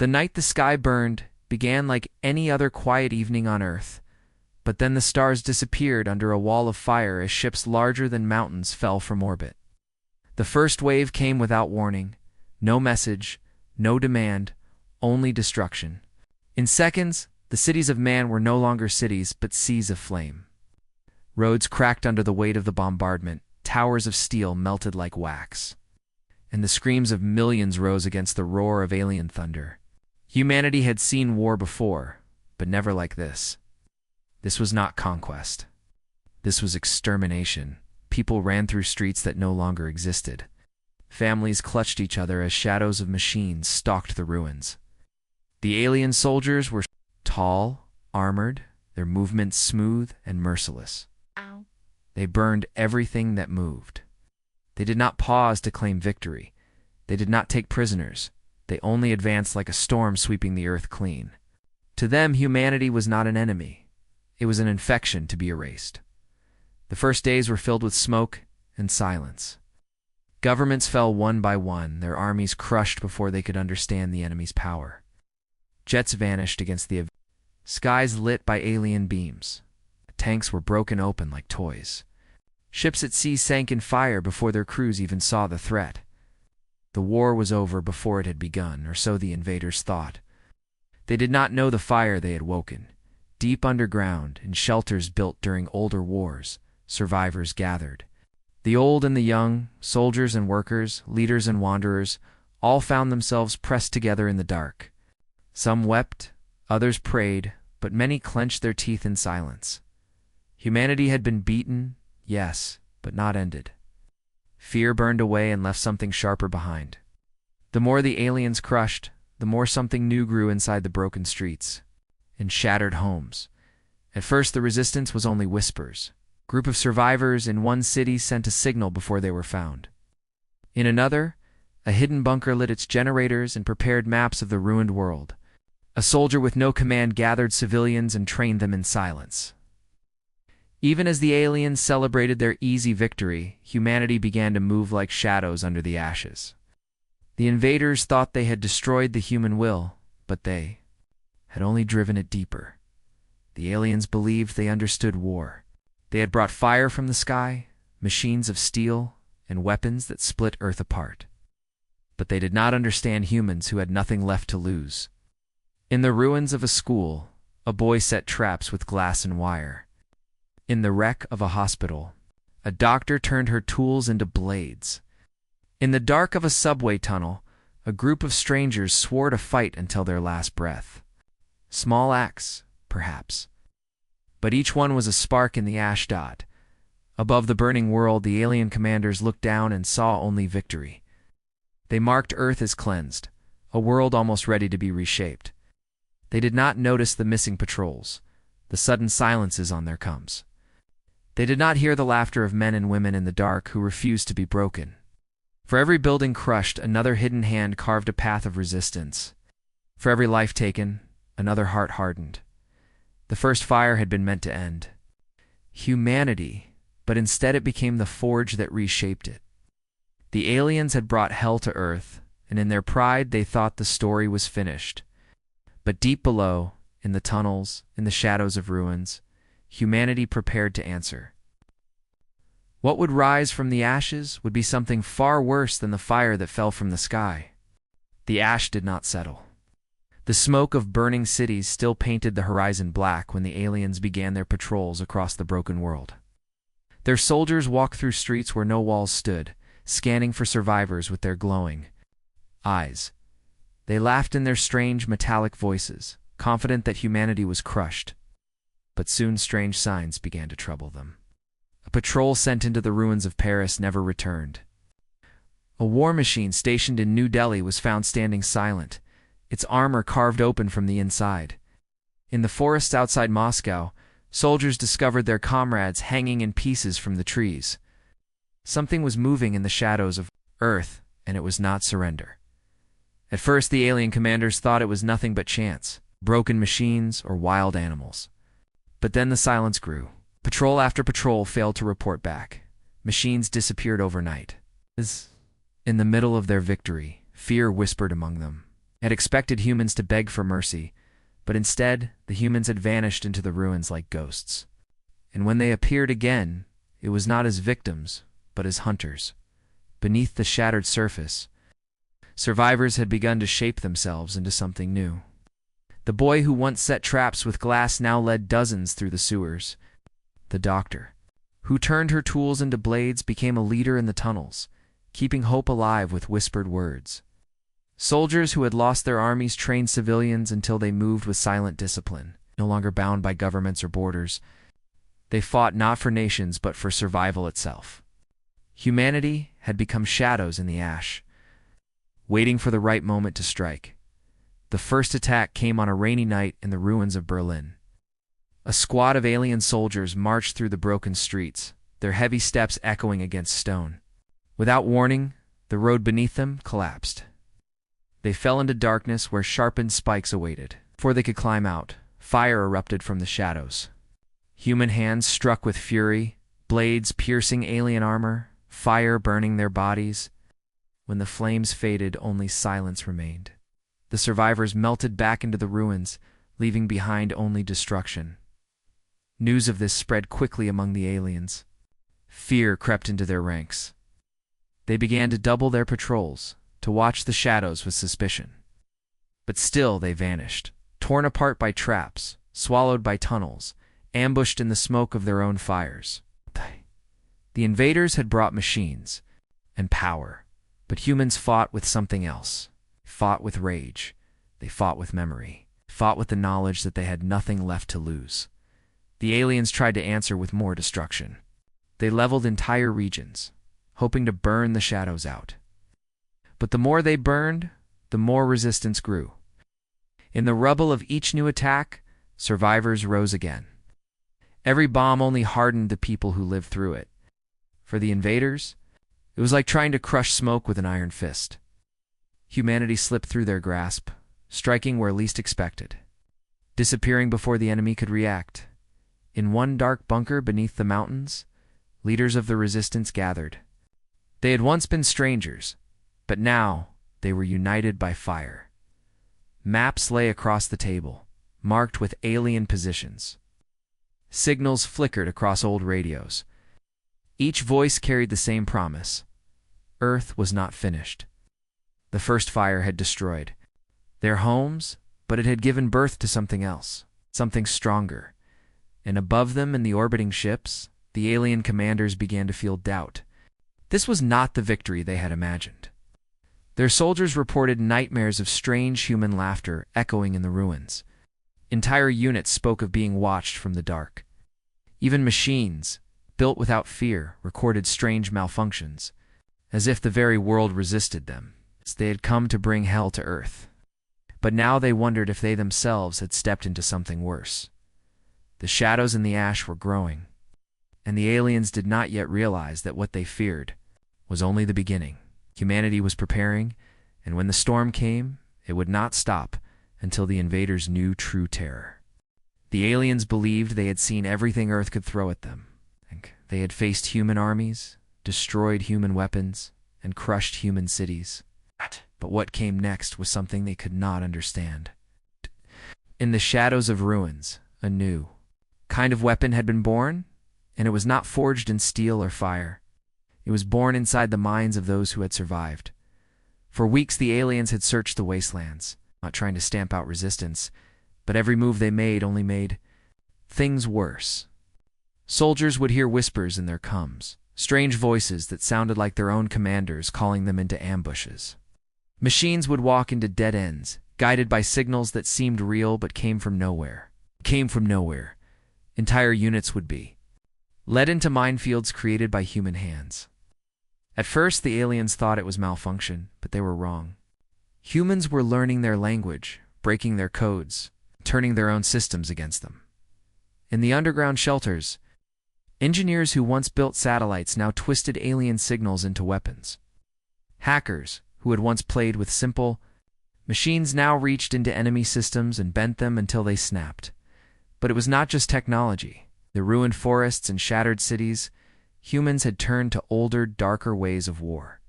The night the sky burned began like any other quiet evening on Earth, but then the stars disappeared under a wall of fire as ships larger than mountains fell from orbit. The first wave came without warning. No message, no demand, only destruction. In seconds, the cities of man were no longer cities, but seas of flame. Roads cracked under the weight of the bombardment, towers of steel melted like wax, and the screams of millions rose against the roar of alien thunder. Humanity had seen war before, but never like this. This was not conquest. This was extermination. People ran through streets that no longer existed. Families clutched each other as shadows of machines stalked the ruins. The alien soldiers were tall, armored, their movements smooth and merciless. Ow. They burned everything that moved. They did not pause to claim victory. They did not take prisoners. They only advanced like a storm sweeping the earth clean. To them, humanity was not an enemy. It was an infection to be erased. The first days were filled with smoke and silence. Governments fell one by one, their armies crushed before they could understand the enemy's power. Jets vanished against the skies lit by alien beams. Tanks were broken open like toys. Ships at sea sank in fire before their crews even saw the threat. The war was over before it had begun, or so the invaders thought. They did not know the fire they had woken. Deep underground, in shelters built during older wars, survivors gathered. The old and the young, soldiers and workers, leaders and wanderers, all found themselves pressed together in the dark. Some wept, others prayed, but many clenched their teeth in silence. Humanity had been beaten, yes, but not ended. Fear burned away and left something sharper behind. The more the aliens crushed, the more something new grew inside the broken streets, in shattered homes. At first the resistance was only whispers. A group of survivors in one city sent a signal before they were found. In another, a hidden bunker lit its generators and prepared maps of the ruined world. A soldier with no command gathered civilians and trained them in silence. Even as the aliens celebrated their easy victory, humanity began to move like shadows under the ashes. The invaders thought they had destroyed the human will, but they had only driven it deeper. The aliens believed they understood war. They had brought fire from the sky, machines of steel, and weapons that split Earth apart. But they did not understand humans who had nothing left to lose. In the ruins of a school, a boy set traps with glass and wire. In the wreck of a hospital, a doctor turned her tools into blades. In the dark of a subway tunnel, a group of strangers swore to fight until their last breath. Small acts, perhaps, but each one was a spark in the ash dot. Above the burning world, the alien commanders looked down and saw only victory. They marked Earth as cleansed, a world almost ready to be reshaped. They did not notice the missing patrols, the sudden silences on their coms. They did not hear the laughter of men and women in the dark who refused to be broken. For every building crushed, another hidden hand carved a path of resistance. For every life taken, another heart hardened. The first fire had been meant to end humanity, but instead it became the forge that reshaped it. The aliens had brought hell to Earth, and in their pride they thought the story was finished. But deep below, in the tunnels, in the shadows of ruins, humanity prepared to answer. What would rise from the ashes would be something far worse than the fire that fell from the sky. The ash did not settle. The smoke of burning cities still painted the horizon black when the aliens began their patrols across the broken world. Their soldiers walked through streets where no walls stood, scanning for survivors with their glowing eyes. They laughed in their strange metallic voices, confident that humanity was crushed. But soon strange signs began to trouble them. A patrol sent into the ruins of Paris never returned. A war machine stationed in New Delhi was found standing silent, its armor carved open from the inside. In the forests outside Moscow, soldiers discovered their comrades hanging in pieces from the trees. Something was moving in the shadows of Earth, and it was not surrender. At first, the alien commanders thought it was nothing but chance, broken machines or wild animals. But then the silence grew. Patrol after patrol failed to report back. Machines disappeared overnight. In the middle of their victory, fear whispered among them. Had expected humans to beg for mercy, but instead, the humans had vanished into the ruins like ghosts. And when they appeared again, it was not as victims, but as hunters. Beneath the shattered surface, survivors had begun to shape themselves into something new. The boy who once set traps with glass now led dozens through the sewers. The doctor, who turned her tools into blades, became a leader in the tunnels, keeping hope alive with whispered words. Soldiers who had lost their armies trained civilians until they moved with silent discipline, no longer bound by governments or borders. They fought not for nations but for survival itself. Humanity had become shadows in the ash, waiting for the right moment to strike. The first attack came on a rainy night in the ruins of Berlin. A squad of alien soldiers marched through the broken streets, their heavy steps echoing against stone. Without warning, the road beneath them collapsed. They fell into darkness where sharpened spikes awaited. Before they could climb out, fire erupted from the shadows. Human hands struck with fury, blades piercing alien armor, fire burning their bodies. When the flames faded, only silence remained. The survivors melted back into the ruins, leaving behind only destruction. News of this spread quickly among the aliens. Fear crept into their ranks. They began to double their patrols, to watch the shadows with suspicion. But still they vanished, torn apart by traps, swallowed by tunnels, ambushed in the smoke of their own fires. The invaders had brought machines and power, but humans fought with something else. Fought with rage. They fought with memory. Fought with the knowledge that they had nothing left to lose. The aliens tried to answer with more destruction. They leveled entire regions, hoping to burn the shadows out. But the more they burned, the more resistance grew. In the rubble of each new attack, survivors rose again. Every bomb only hardened the people who lived through it. For the invaders, it was like trying to crush smoke with an iron fist. Humanity slipped through their grasp, striking where least expected, disappearing before the enemy could react. In one dark bunker beneath the mountains, leaders of the resistance gathered. They had once been strangers, but now they were united by fire. Maps lay across the table, marked with alien positions. Signals flickered across old radios. Each voice carried the same promise. Earth was not finished. The first fire had destroyed their homes, but it had given birth to something else, something stronger. And above them in the orbiting ships, the alien commanders began to feel doubt. This was not the victory they had imagined. Their soldiers reported nightmares of strange human laughter echoing in the ruins. Entire units spoke of being watched from the dark. Even machines, built without fear, recorded strange malfunctions, as if the very world resisted them. They had come to bring hell to Earth. But now they wondered if they themselves had stepped into something worse. The shadows in the ash were growing, and the aliens did not yet realize that what they feared was only the beginning. Humanity was preparing, and when the storm came, it would not stop until the invaders knew true terror. The aliens believed they had seen everything Earth could throw at them. They had faced human armies, destroyed human weapons, and crushed human cities. But what came next was something they could not understand. In the shadows of ruins, a new kind of weapon had been born, and it was not forged in steel or fire. It was born inside the minds of those who had survived. For weeks the aliens had searched the wastelands, not trying to stamp out resistance, but every move they made only made things worse. Soldiers would hear whispers in their coms, strange voices that sounded like their own commanders calling them into ambushes. Machines would walk into dead ends, guided by signals that seemed real but came from nowhere. Entire units would be led into minefields created by human hands. At first, the aliens thought it was malfunction, but they were wrong. Humans were learning their language, breaking their codes, turning their own systems against them. In the underground shelters, engineers who once built satellites now twisted alien signals into weapons. Hackers, who had once played with simple machines, now reached into enemy systems and bent them until they snapped. But it was not just technology. The ruined forests and shattered cities, humans had turned to older, darker ways of war.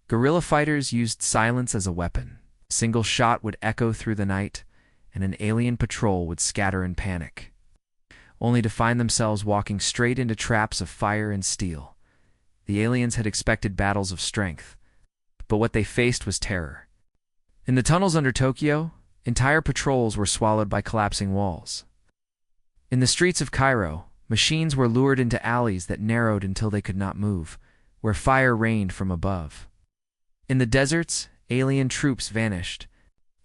Guerrilla fighters used silence as a weapon, single shot would echo through the night, and an alien patrol would scatter in panic, only to find themselves walking straight into traps of fire and steel. The aliens had expected battles of strength, but what they faced was terror. In the tunnels under Tokyo, entire patrols were swallowed by collapsing walls. In the streets of Cairo, machines were lured into alleys that narrowed until they could not move, where fire rained from above. In the deserts, alien troops vanished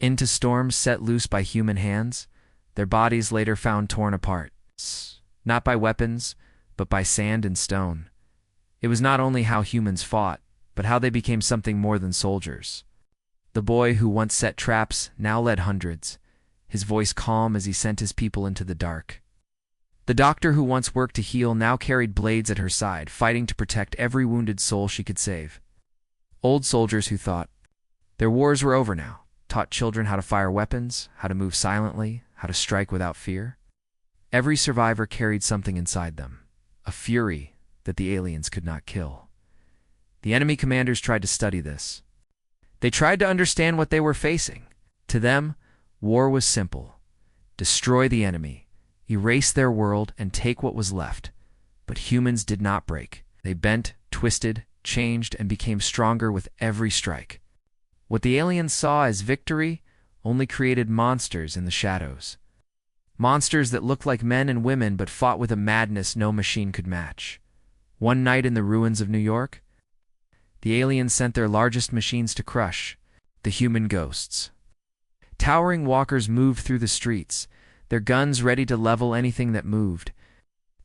into storms set loose by human hands, their bodies later found torn apart, not by weapons, but by sand and stone. It was not only how humans fought, but how they became something more than soldiers. The boy who once set traps now led hundreds, his voice calm as he sent his people into the dark. The doctor who once worked to heal now carried blades at her side, fighting to protect every wounded soul she could save. Old soldiers who thought their wars were over now taught children how to fire weapons, how to move silently, how to strike without fear. Every survivor carried something inside them, a fury that the aliens could not kill. The enemy commanders tried to study this. They tried to understand what they were facing. To them, war was simple. Destroy the enemy, erase their world, and take what was left. But humans did not break. They bent, twisted, changed, and became stronger with every strike. What the aliens saw as victory only created monsters in the shadows. Monsters that looked like men and women but fought with a madness no machine could match. One night in the ruins of New York, the aliens sent their largest machines to crush the human ghosts. Towering walkers moved through the streets, their guns ready to level anything that moved.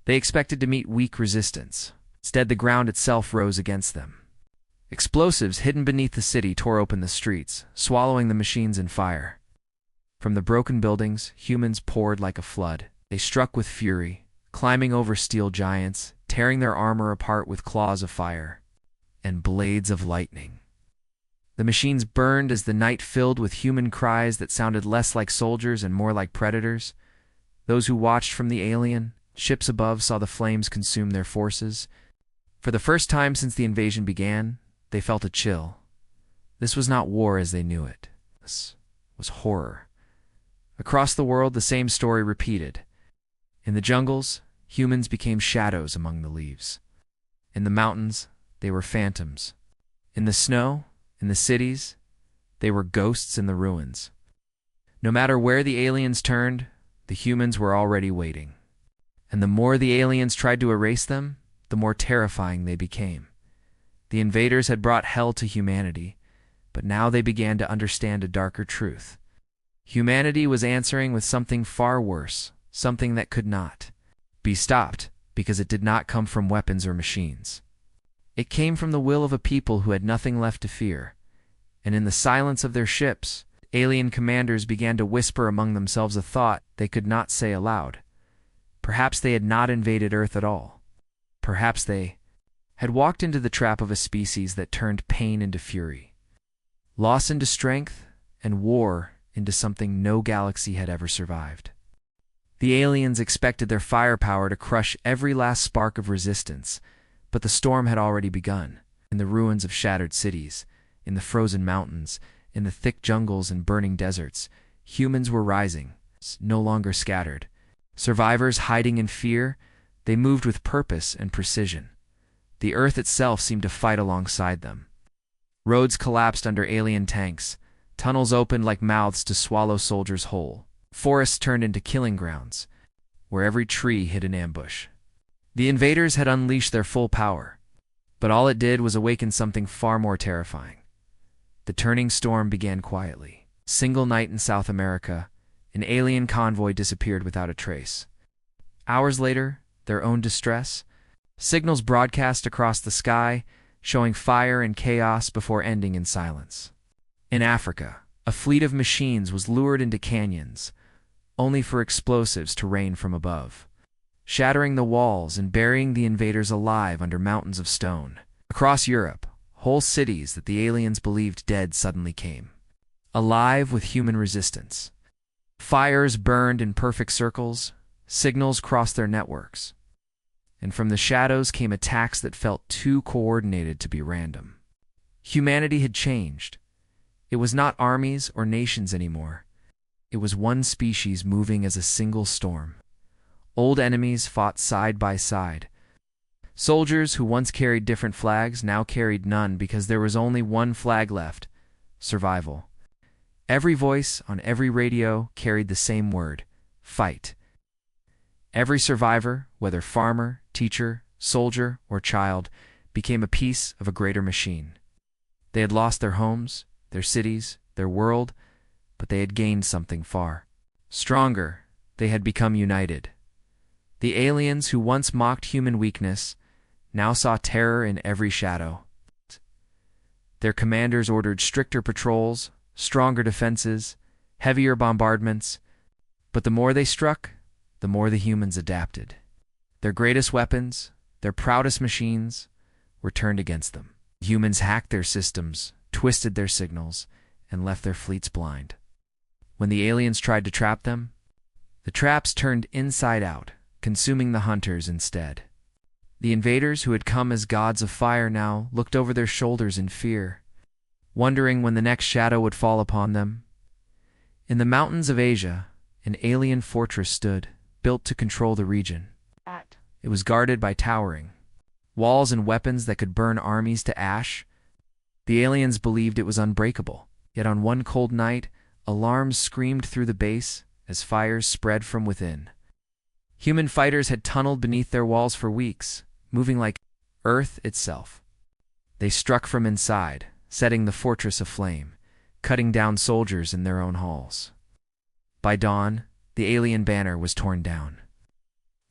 They expected to meet weak resistance. Instead, the ground itself rose against them. Explosives hidden beneath the city tore open the streets, swallowing the machines in fire. From the broken buildings, humans poured like a flood. They struck with fury, climbing over steel giants, tearing their armor apart with claws of fire and blades of lightning. The machines burned as the night filled with human cries that sounded less like soldiers and more like predators. Those who watched from the alien ships above saw the flames consume their forces. For the first time since the invasion began, they felt a chill. This was not war as they knew it. This was horror. Across the world, the same story repeated. In the jungles, humans became shadows among the leaves. In the mountains, they were phantoms. In the snow, in the cities, they were ghosts in the ruins. No matter where the aliens turned, the humans were already waiting. And the more the aliens tried to erase them, the more terrifying they became. The invaders had brought hell to humanity, but now they began to understand a darker truth. Humanity was answering with something far worse, something that could not be stopped because it did not come from weapons or machines. It came from the will of a people who had nothing left to fear, and in the silence of their ships, alien commanders began to whisper among themselves a thought they could not say aloud. Perhaps they had not invaded Earth at all. Perhaps they had walked into the trap of a species that turned pain into fury, loss into strength, and war into something no galaxy had ever survived. The aliens expected their firepower to crush every last spark of resistance, but the storm had already begun. In the ruins of shattered cities, in the frozen mountains, in the thick jungles and burning deserts, humans were rising, no longer scattered. Survivors hiding in fear, they moved with purpose and precision. The Earth itself seemed to fight alongside them. Roads collapsed under alien tanks, tunnels opened like mouths to swallow soldiers whole. Forests turned into killing grounds, where every tree hid an ambush. The invaders had unleashed their full power, but all it did was awaken something far more terrifying. The turning storm began quietly. Single night in South America, an alien convoy disappeared without a trace. Hours later, their own distress, signals broadcast across the sky, showing fire and chaos before ending in silence. In Africa, a fleet of machines was lured into canyons, only for explosives to rain from above, shattering the walls and burying the invaders alive under mountains of stone. Across Europe, whole cities that the aliens believed dead suddenly came, alive with human resistance. Fires burned in perfect circles, signals crossed their networks, and from the shadows came attacks that felt too coordinated to be random. Humanity had changed. It was not armies or nations anymore. It was one species moving as a single storm. Old enemies fought side by side. Soldiers who once carried different flags now carried none because there was only one flag left: survival. Every voice on every radio carried the same word: fight. Every survivor, whether farmer, teacher, soldier, or child, became a piece of a greater machine. They had lost their homes, their cities, their world, but they had gained something far stronger. They had become united. The aliens who once mocked human weakness now saw terror in every shadow. Their commanders ordered stricter patrols, stronger defenses, heavier bombardments, but the more they struck, the more the humans adapted. Their greatest weapons, their proudest machines, were turned against them. Humans hacked their systems, twisted their signals, and left their fleets blind. When the aliens tried to trap them, the traps turned inside out, consuming the hunters instead. The invaders, who had come as gods of fire, now looked over their shoulders in fear, wondering when the next shadow would fall upon them. In the mountains of Asia, an alien fortress stood, built to control the region. It was guarded by towering walls and weapons that could burn armies to ash. The aliens believed it was unbreakable, yet on one cold night, alarms screamed through the base as fires spread from within. Human fighters had tunneled beneath their walls for weeks, moving like Earth itself. They struck from inside, setting the fortress aflame, cutting down soldiers in their own halls. By dawn, the alien banner was torn down,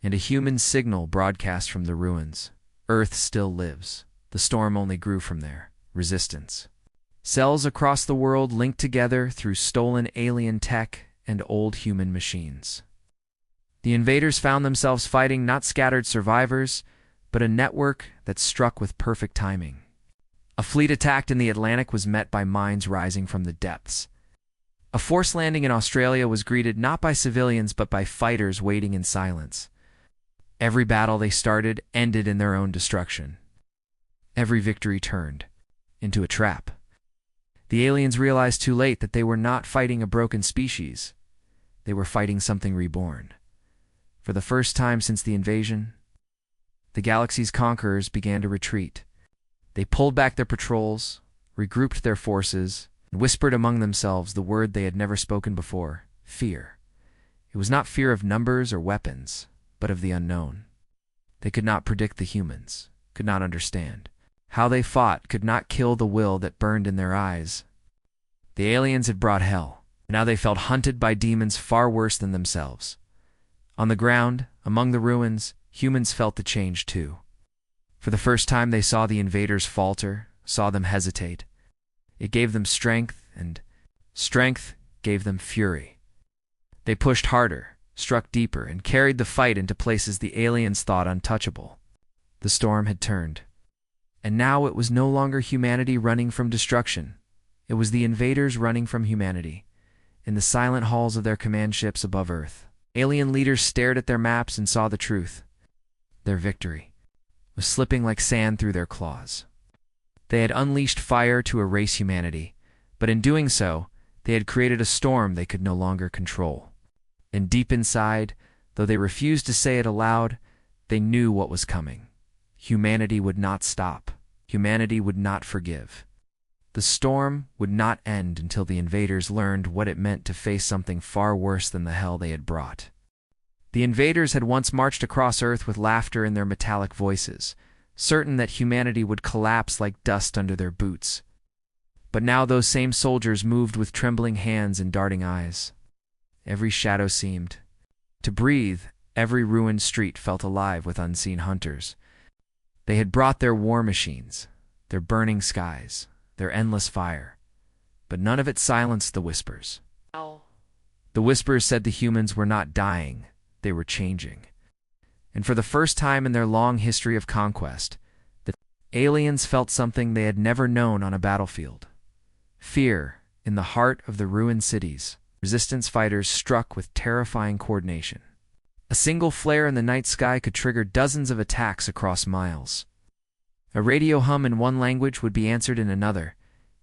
and a human signal broadcast from the ruins: Earth still lives. The storm only grew from there. Resistance. Cells across the world linked together through stolen alien tech and old human machines. The invaders found themselves fighting not scattered survivors, but a network that struck with perfect timing. A fleet attacked in the Atlantic was met by mines rising from the depths. A forced landing in Australia was greeted not by civilians but by fighters waiting in silence. Every battle they started ended in their own destruction. Every victory turned into a trap. The aliens realized too late that they were not fighting a broken species. They were fighting something reborn. For the first time since the invasion, the galaxy's conquerors began to retreat. They pulled back their patrols, regrouped their forces, and whispered among themselves the word they had never spoken before: fear. It was not fear of numbers or weapons, but of the unknown. They could not predict the humans, could not understand. How they fought could not kill the will that burned in their eyes. The aliens had brought hell, and now they felt hunted by demons far worse than themselves. On the ground, among the ruins, humans felt the change too. For the first time they saw the invaders falter, saw them hesitate. It gave them strength, and strength gave them fury. They pushed harder, struck deeper, and carried the fight into places the aliens thought untouchable. The storm had turned. And now it was no longer humanity running from destruction. It was the invaders running from humanity. In the silent halls of their command ships above Earth, alien leaders stared at their maps and saw the truth. Their victory was slipping like sand through their claws. They had unleashed fire to erase humanity, but in doing so, they had created a storm they could no longer control. And deep inside, though they refused to say it aloud, they knew what was coming. Humanity would not stop. Humanity would not forgive. The storm would not end until the invaders learned what it meant to face something far worse than the hell they had brought. The invaders had once marched across Earth with laughter in their metallic voices, certain that humanity would collapse like dust under their boots. But now those same soldiers moved with trembling hands and darting eyes. Every shadow seemed to breathe. Every ruined street felt alive with unseen hunters. They had brought their war machines, their burning skies, their endless fire, but none of it silenced the whispers. The whispers said the humans were not dying, they were changing. And for the first time in their long history of conquest, the aliens felt something they had never known on a battlefield. Fear in the heart of the ruined cities. Resistance fighters struck with terrifying coordination. A single flare in the night sky could trigger dozens of attacks across miles. A radio hum in one language would be answered in another,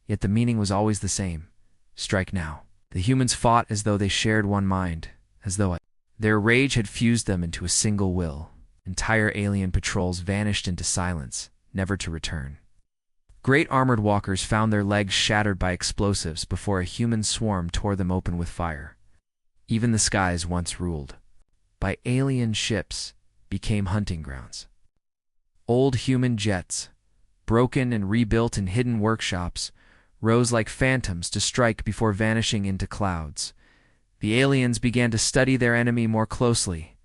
Yet the meaning was always the same: strike now. The humans fought as though they shared one mind, as though their rage had fused them into a single will. Entire alien patrols vanished into silence, never to return. Great armored walkers found their legs shattered by explosives before a human swarm tore them open with fire. Even the skies once ruled by alien ships became hunting grounds. Old human jets, broken and rebuilt in hidden workshops, rose like phantoms to strike before vanishing into clouds. The aliens began to study their enemy more closely,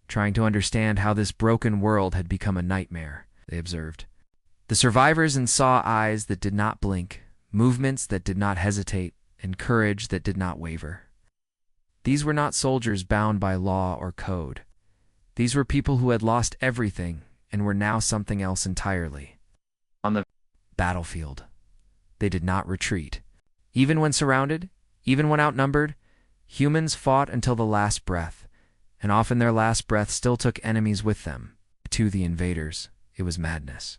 trying to understand how this broken world had become a nightmare. They observed the survivors and saw eyes that did not blink, movements that did not hesitate, and courage that did not waver. These were not soldiers bound by law or code. These were people who had lost everything and were now something else entirely. On the battlefield, they did not retreat. Even when surrounded, even when outnumbered, humans fought until the last breath, and often their last breath still took enemies with them. To the invaders, it was madness.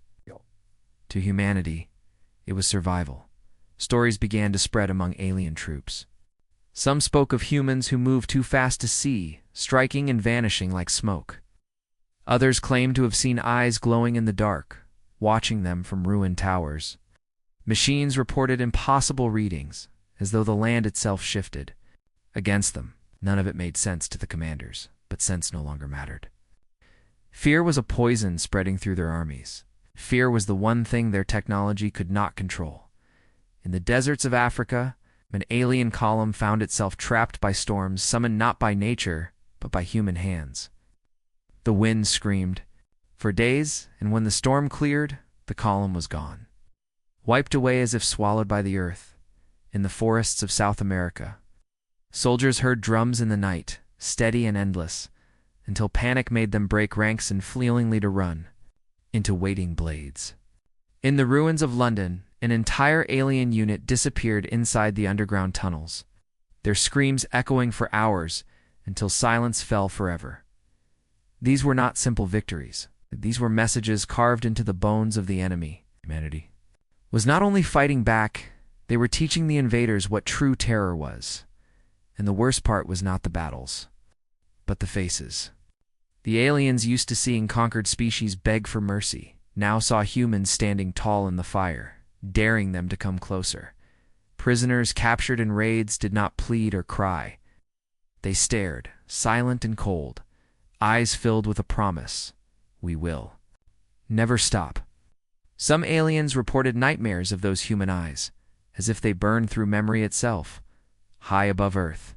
To humanity, it was survival. Stories began to spread among alien troops. Some spoke of humans who moved too fast to see, striking and vanishing like smoke. Others claimed to have seen eyes glowing in the dark, watching them from ruined towers. Machines reported impossible readings, as though the land itself shifted. Against them, none of it made sense to the commanders, but sense no longer mattered. Fear was a poison spreading through their armies. Fear was the one thing their technology could not control. In the deserts of Africa, an alien column found itself trapped by storms summoned not by nature, but by human hands. The wind screamed for days, and when the storm cleared, the column was gone, wiped away as if swallowed by the earth. In the forests of South America, soldiers heard drums in the night, steady and endless, until panic made them break ranks and fleelingly to run into waiting blades. In the ruins of London, an entire alien unit disappeared inside the underground tunnels, their screams echoing for hours until silence fell forever. These were not simple victories. These were messages carved into the bones of the enemy. Humanity was not only fighting back, they were teaching the invaders what true terror was. And the worst part was not the battles, but the faces. The aliens used to seeing conquered species beg for mercy, now saw humans standing tall in the fire, daring them to come closer. Prisoners captured in raids did not plead or cry. They stared, silent and cold, eyes filled with a promise: we will never stop. Some aliens reported nightmares of those human eyes, as if they burned through memory itself, high above Earth.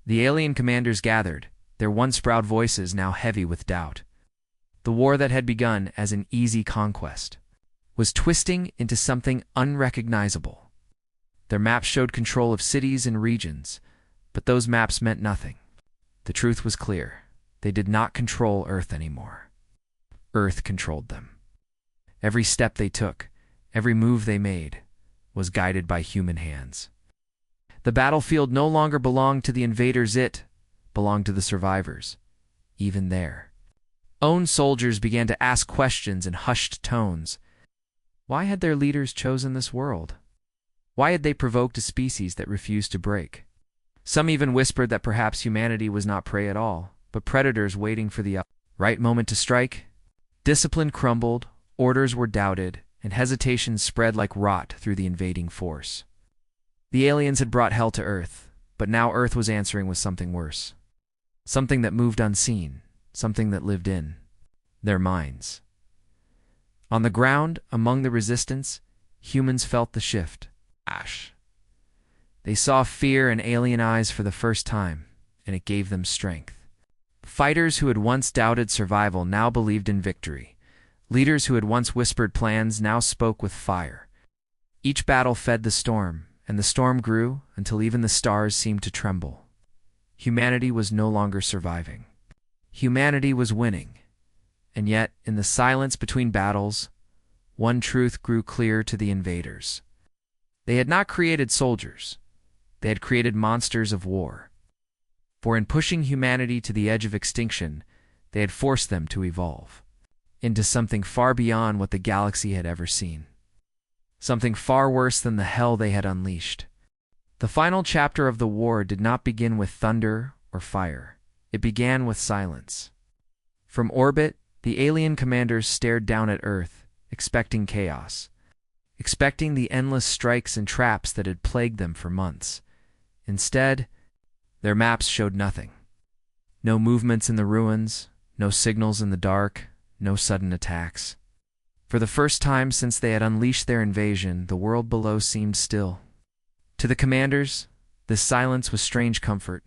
The alien commanders gathered, their once proud voices now heavy with doubt. The war that had begun as an easy conquest was twisting into something unrecognizable. Their maps showed control of cities and regions, but those maps meant nothing. The truth was clear. They did not control Earth anymore. Earth controlled them. Every step they took, every move they made, was guided by human hands. The battlefield no longer belonged to the invaders, it belonged to the survivors. Even there, own soldiers began to ask questions in hushed tones. Why had their leaders chosen this world? Why had they provoked a species that refused to break? Some even whispered that perhaps humanity was not prey at all, but predators waiting for the right moment to strike. Discipline crumbled, orders were doubted, and hesitation spread like rot through the invading force. The aliens had brought hell to Earth, but now Earth was answering with something worse. Something that moved unseen, something that lived in their minds. On the ground, among the resistance, humans felt the shift. Ash. They saw fear in alien eyes for the first time, and it gave them strength. Fighters who had once doubted survival now believed in victory. Leaders who had once whispered plans now spoke with fire. Each battle fed the storm, and the storm grew until even the stars seemed to tremble. Humanity was no longer surviving. Humanity was winning. And yet, in the silence between battles, one truth grew clear to the invaders. They had not created soldiers. They had created monsters of war. For in pushing humanity to the edge of extinction, they had forced them to evolve into something far beyond what the galaxy had ever seen. something far worse than the hell they had unleashed. The final chapter of the war did not begin with thunder or fire. It began with silence. From orbit, the alien commanders stared down at Earth, expecting chaos, expecting the endless strikes and traps that had plagued them for months. Instead, their maps showed nothing. No movements in the ruins, no signals in the dark, no sudden attacks. For the first time since they had unleashed their invasion, the world below seemed still. To the commanders, this silence was strange comfort.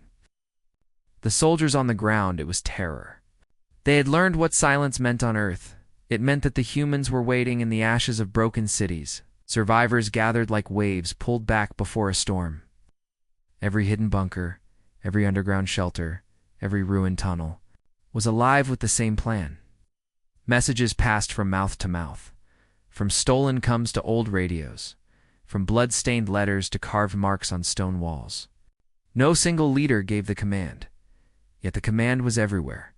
The soldiers on the ground, it was terror. They had learned what silence meant on Earth. It meant that the humans were waiting in the ashes of broken cities, survivors gathered like waves pulled back before a storm. Every hidden bunker, every underground shelter, every ruined tunnel was alive with the same plan. Messages passed from mouth to mouth, from stolen coms to old radios, from blood-stained letters to carved marks on stone walls. No single leader gave the command, yet the command was everywhere.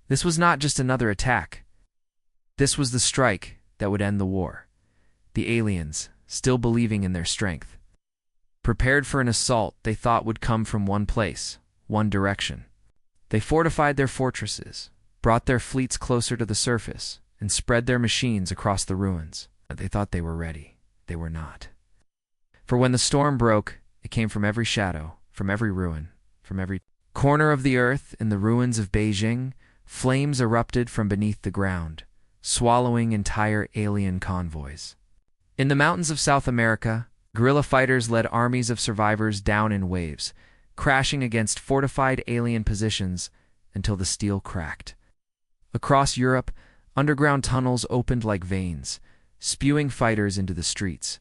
This was not just another attack. This was the strike that would end the war. The aliens, still believing in their strength, prepared for an assault they thought would come from one place, one direction. They fortified their fortresses, brought their fleets closer to the surface, and spread their machines across the ruins. They thought they were ready. They were not. For when the storm broke, it came from every shadow, from every ruin, from every corner of the earth. In the ruins of Beijing, flames erupted from beneath the ground, swallowing entire alien convoys. In the mountains of South America, guerrilla fighters led armies of survivors down in waves, crashing against fortified alien positions until the steel cracked. Across Europe, underground tunnels opened like veins, spewing fighters into the streets.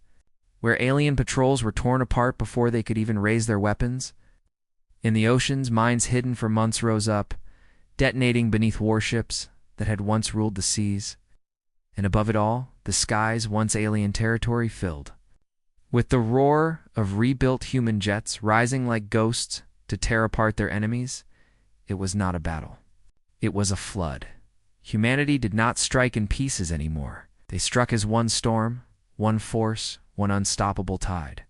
Where alien patrols were torn apart before they could even raise their weapons. In the oceans, mines hidden for months rose up, detonating beneath warships that had once ruled the seas. And above it all, the skies, once alien territory, filled with the roar of rebuilt human jets rising like ghosts to tear apart their enemies. It was not a battle. It was a flood. Humanity did not strike in pieces anymore. They struck as one storm, one force, one unstoppable tide.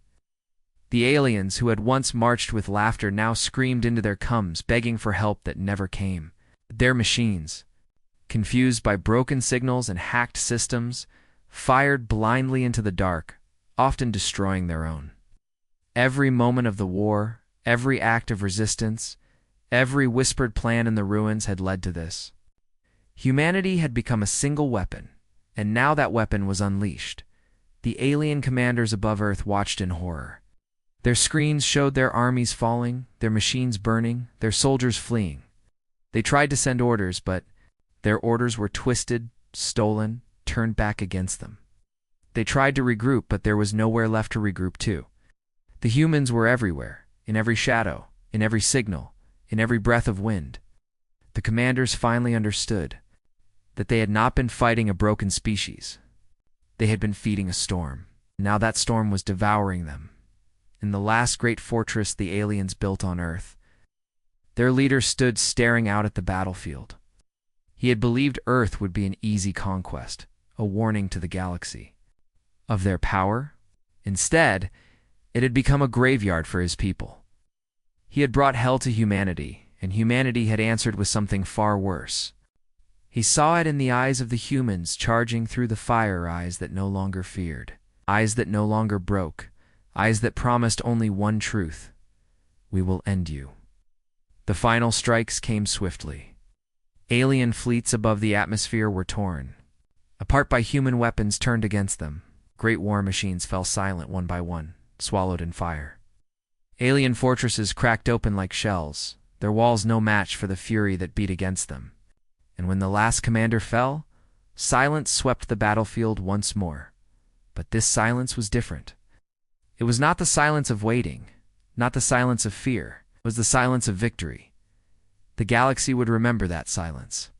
The aliens who had once marched with laughter now screamed into their coms, begging for help that never came. Their machines, confused by broken signals and hacked systems, fired blindly into the dark, often destroying their own. Every moment of the war, every act of resistance, every whispered plan in the ruins had led to this. Humanity had become a single weapon, and now that weapon was unleashed. The alien commanders above Earth watched in horror. Their screens showed their armies falling, their machines burning, their soldiers fleeing. They tried to send orders, but their orders were twisted, stolen, turned back against them. They tried to regroup, but there was nowhere left to regroup to. The humans were everywhere, in every shadow, in every signal, in every breath of wind. The commanders finally understood that they had not been fighting a broken species. They had been feeding a storm. Now that storm was devouring them. In the last great fortress the aliens built on Earth, their leader stood staring out at the battlefield. He had believed Earth would be an easy conquest, a warning to the galaxy of their power. Instead, it had become a graveyard for his people. He had brought hell to humanity, and humanity had answered with something far worse. He saw it in the eyes of the humans charging through the fire, eyes that no longer feared, eyes that no longer broke, eyes that promised only one truth: we will end you. The final strikes came swiftly. Alien fleets above the atmosphere were torn apart by human weapons turned against them. Great war machines fell silent one by one, swallowed in fire. Alien fortresses cracked open like shells, their walls no match for the fury that beat against them. And when the last commander fell, silence swept the battlefield once more. But this silence was different. It was not the silence of waiting, not the silence of fear. It was the silence of victory. The galaxy would remember that silence.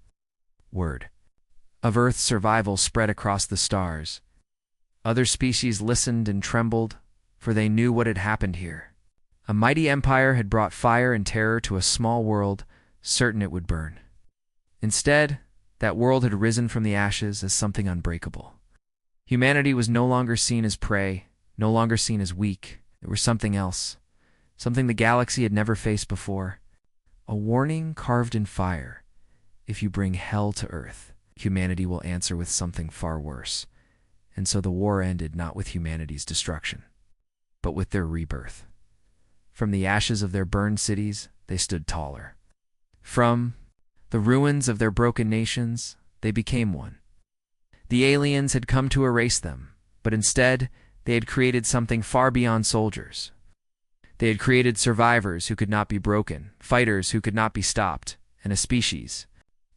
Word of Earth's survival spread across the stars. Other species listened and trembled, for they knew what had happened here. A mighty empire had brought fire and terror to a small world, certain it would burn. Instead, that world had risen from the ashes as something unbreakable. Humanity was no longer seen as prey, no longer seen as weak. There was something else, something the galaxy had never faced before. A warning carved in fire. If you bring hell to Earth, humanity will answer with something far worse. And so the war ended not with humanity's destruction, but with their rebirth. From the ashes of their burned cities, they stood taller. From the ruins of their broken nations, they became one. The aliens had come to erase them, but instead, they had created something far beyond soldiers. They had created survivors who could not be broken, fighters who could not be stopped, and a species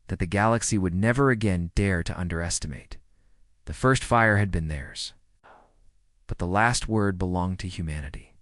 that the galaxy would never again dare to underestimate. The first fire had been theirs, but the last word belonged to humanity.